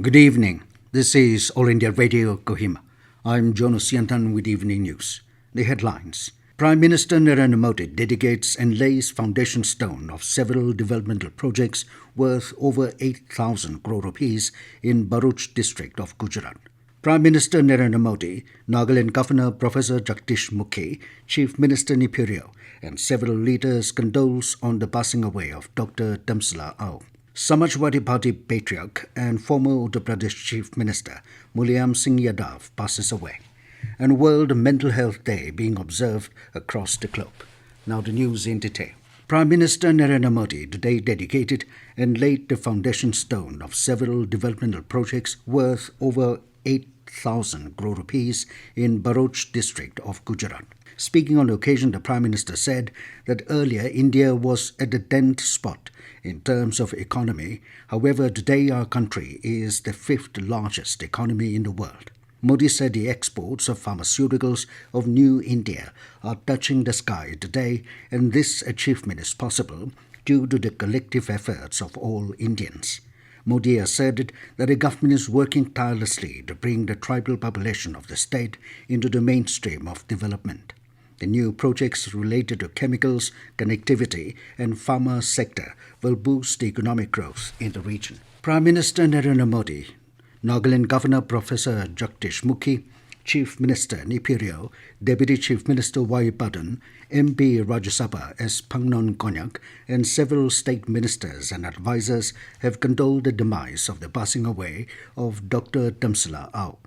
Good evening. This is All India Radio Kohima. I'm Jonas Yantan with Evening News. The headlines. Prime Minister Narendra Modi dedicates and lays foundation stone of several developmental projects worth over 8,000 crore rupees in Bharuch district of Gujarat. Prime Minister Narendra Modi, Nagaland Governor Prof. Jagdish Mukhi, Chief Minister Neiphiu Rio, and several leaders condoles on the passing away of Dr. Temsüla Ao. Samajwadi Party patriarch and former Uttar Pradesh Chief Minister Mulayam Singh Yadav passes away, and World Mental Health Day being observed across the globe. Now the news in detail. Prime Minister Narendra Modi today dedicated and laid the foundation stone of several developmental projects worth over 8,000 crore rupees in Bharuch district of Gujarat. Speaking on the occasion, the Prime Minister said that earlier India was at a dead spot in terms of economy. However, today our country is the fifth largest economy in the world. Modi said the exports of pharmaceuticals of New India are touching the sky today, and this achievement is possible due to the collective efforts of all Indians. Modi asserted that the government is working tirelessly to bring the tribal population of the state into the mainstream of development. The new projects related to chemicals, connectivity, and pharma sector will boost economic growth in the region. Prime Minister Narendra Modi, Nagaland Governor Professor Jagdish Mukhi, Chief Minister Neiphiu Rio, Deputy Chief Minister Y. Bharuch, MP Rajya Sabha S. Phangnon Konyak, and several state ministers and advisers have condoled the demise of the passing away of Dr. Temsüla Ao.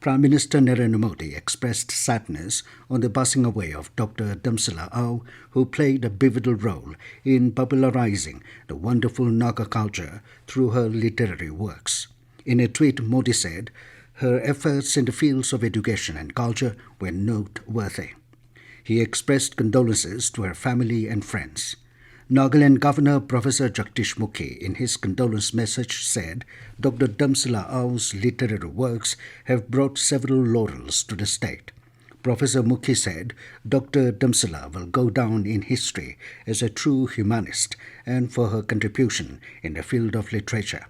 Prime Minister Narendra Modi expressed sadness on the passing away of Dr. Temsüla Ao, who played a pivotal role in popularizing the wonderful Naga culture through her literary works. In a tweet, Modi said, her efforts in the fields of education and culture were noteworthy. He expressed condolences to her family and friends. Nagaland Governor Professor Jagdish Mukhi, in his condolence message, said Dr. Temsüla Ao's literary works have brought several laurels to the state. Professor Mukhi said Dr. Temsüla will go down in history as a true humanist and for her contribution in the field of literature.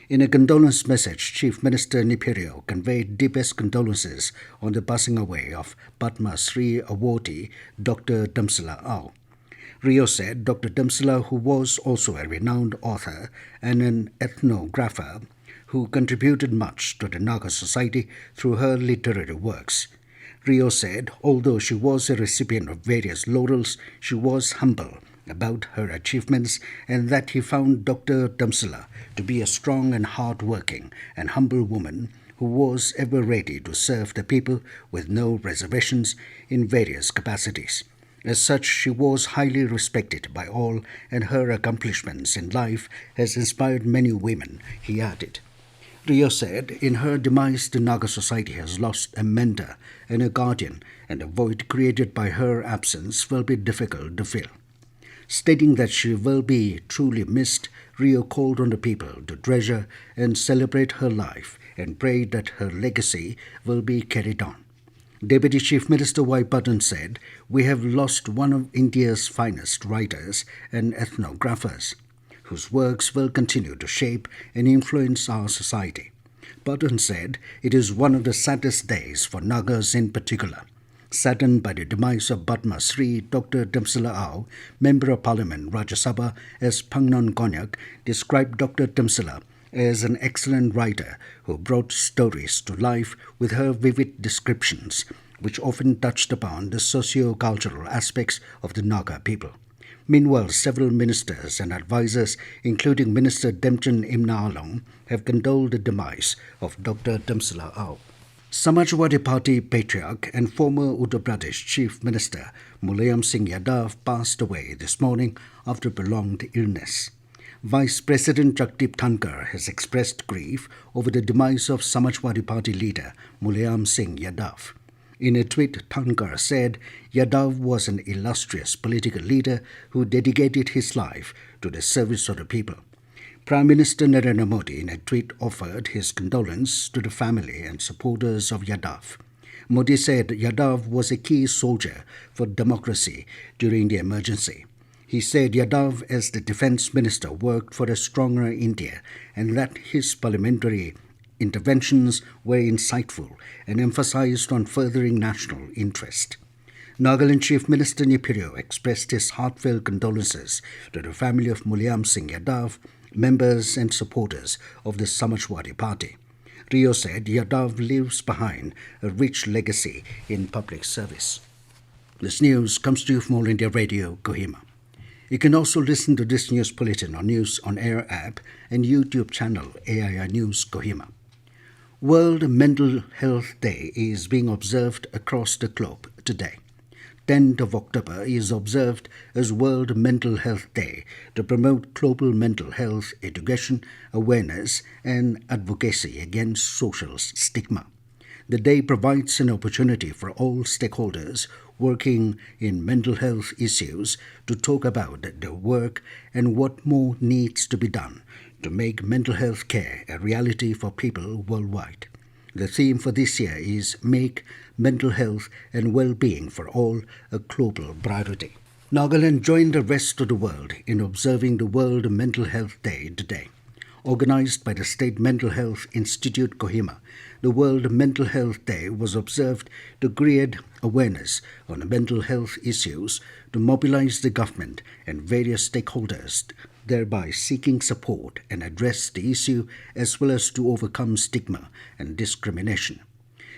In a condolence message, Chief Minister Neiphiu Rio conveyed deepest condolences on the passing away of Padma Shri awardee Dr. Temsüla Ao. Rio said Dr. Temsüla, who was also a renowned author and an ethnographer, who contributed much to the Naga society through her literary works. Rio said, although she was a recipient of various laurels, she was humble about her achievements, and that he found Dr. Temsüla to be a strong and hard-working and humble woman who was ever ready to serve the people with no reservations in various capacities. As such, she was highly respected by all, and her accomplishments in life has inspired many women, he added. Rio said, in her demise, the Naga society has lost a mentor and a guardian, and the void created by her absence will be difficult to fill. Stating that she will be truly missed, Rio called on the people to treasure and celebrate her life and prayed that her legacy will be carried on. Deputy Chief Minister Y. Bharuch said, we have lost one of India's finest writers and ethnographers, whose works will continue to shape and influence our society. Bharuch said, it is one of the saddest days for Nagas in particular. Saddened by the demise of Padma Shri Dr. Temsüla Ao, Member of Parliament Rajya Sabha S. Phangnon Konyak described Dr. Temsüla as an excellent writer who brought stories to life with her vivid descriptions, which often touched upon the socio-cultural aspects of the Naga people. Meanwhile, several ministers and advisers, including Minister Demchen Imnaalong, have condoled the demise of Dr. Temsüla Ao. Samajwadi Party patriarch and former Uttar Pradesh Chief Minister Mulayam Singh Yadav passed away this morning after prolonged illness. Vice President Jagdish Thankar has expressed grief over the demise of Samajwadi Party leader Mulayam Singh Yadav. In a tweet, Thankar said Yadav was an illustrious political leader who dedicated his life to the service of the people. Prime Minister Narendra Modi, in a tweet, offered his condolence to the family and supporters of Yadav. Modi said Yadav was a key soldier for democracy during the emergency. He said Yadav, as the defense minister, worked for a stronger India and that his parliamentary interventions were insightful and emphasized on furthering national interest. Nagaland Chief Minister Neiphiu Rio expressed his heartfelt condolences to the family of Mulayam Singh Yadav, members and supporters of the Samajwadi Party. Rio said Yadav leaves behind a rich legacy in public service. This news comes to you from All India Radio, Kohima. You can also listen to this news bulletin on News on Air app and YouTube channel AII News Kohima. World Mental Health Day is being observed across the globe today. 10th of October is observed as World Mental Health Day to promote global mental health education, awareness, and advocacy against social stigma. The day provides an opportunity for all stakeholders working in mental health issues to talk about their work and what more needs to be done to make mental health care a reality for people worldwide. The theme for this year is Make Mental Health and Well-Being for All a Global Priority. Nagaland joined the rest of the world in observing the World Mental Health Day today. Organized by the State Mental Health Institute Kohima, the World Mental Health Day was observed to create awareness on mental health issues, to mobilize the government and various stakeholders, thereby seeking support and address the issue as well as to overcome stigma and discrimination.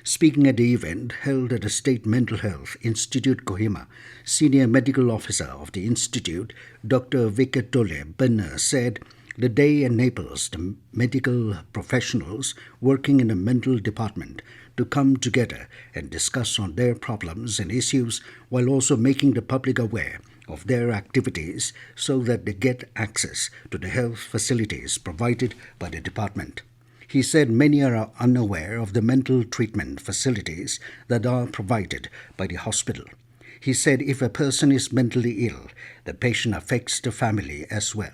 Speaking at the event held at the State Mental Health Institute Kohima, Senior Medical Officer of the Institute, Dr. Vikatole Benner, said the day enables the medical professionals working in the mental department to come together and discuss on their problems and issues while also making the public aware of their activities so that they get access to the health facilities provided by the department. He said many are unaware of the mental treatment facilities that are provided by the hospital. He said if a person is mentally ill, the patient affects the family as well.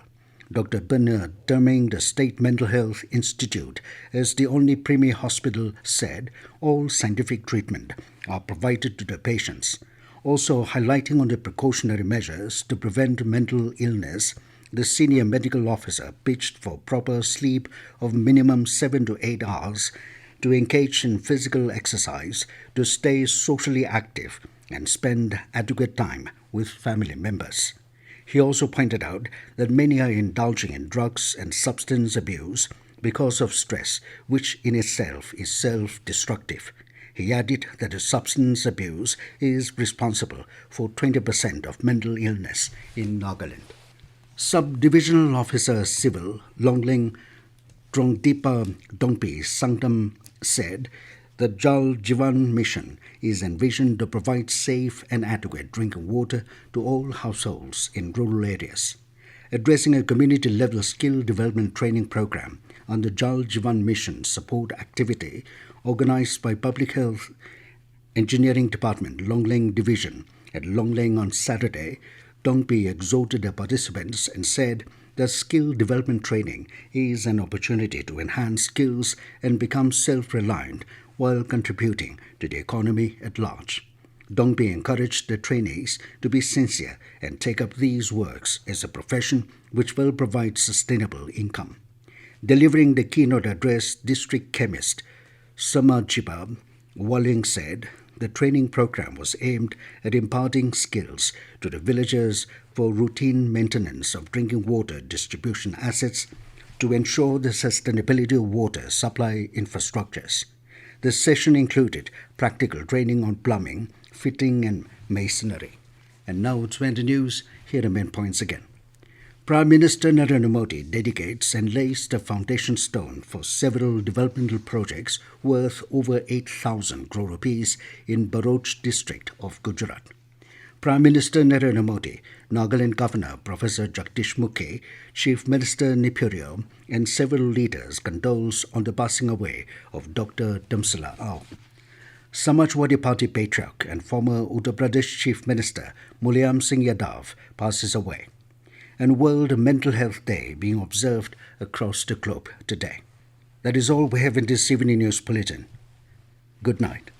Dr. Benner, terming the State Mental Health Institute as the only premier hospital, said all scientific treatment are provided to the patients. Also highlighting on the precautionary measures to prevent mental illness, the senior medical officer pitched for proper sleep of minimum 7 to 8 hours, to engage in physical exercise, to stay socially active, and spend adequate time with family members. He also pointed out that many are indulging in drugs and substance abuse because of stress, which in itself is self-destructive. He added that the substance abuse is responsible for 20% of mental illness in Nagaland. Sub-Divisional Officer Civil Longling Trongdipa Dongpi Sangtam said the Jal Jivan mission is envisioned to provide safe and adequate drinking water to all households in rural areas. Addressing a community-level skill development training program on the Jal Jivan mission support activity organized by Public Health Engineering Department, Longling Division, at Longling on Saturday, Dongpi exhorted the participants and said that skill development training is an opportunity to enhance skills and become self-reliant while contributing to the economy at large. Dongpi encouraged the trainees to be sincere and take up these works as a profession which will provide sustainable income. Delivering the keynote address, District Chemist Samajwadi Party said the training program was aimed at imparting skills to the villagers for routine maintenance of drinking water distribution assets to ensure the sustainability of water supply infrastructures. The session included practical training on plumbing, fitting and masonry. And now it's when the news. Here are the main points again. Prime Minister Narendra Modi dedicates and lays the foundation stone for several developmental projects worth over 8,000 crore rupees in Bharuch district of Gujarat. Prime Minister Narendra Modi, Nagaland Governor Professor Jagdish Mukhi, Chief Minister Neiphiu Rio, and several leaders condoles on the passing away of Dr. Temsüla Ao. Samajwadi Party patriarch and former Uttar Pradesh Chief Minister Mulayam Singh Yadav passes away. And World Mental Health Day being observed across the globe today. That is all we have in this evening news bulletin. Good night.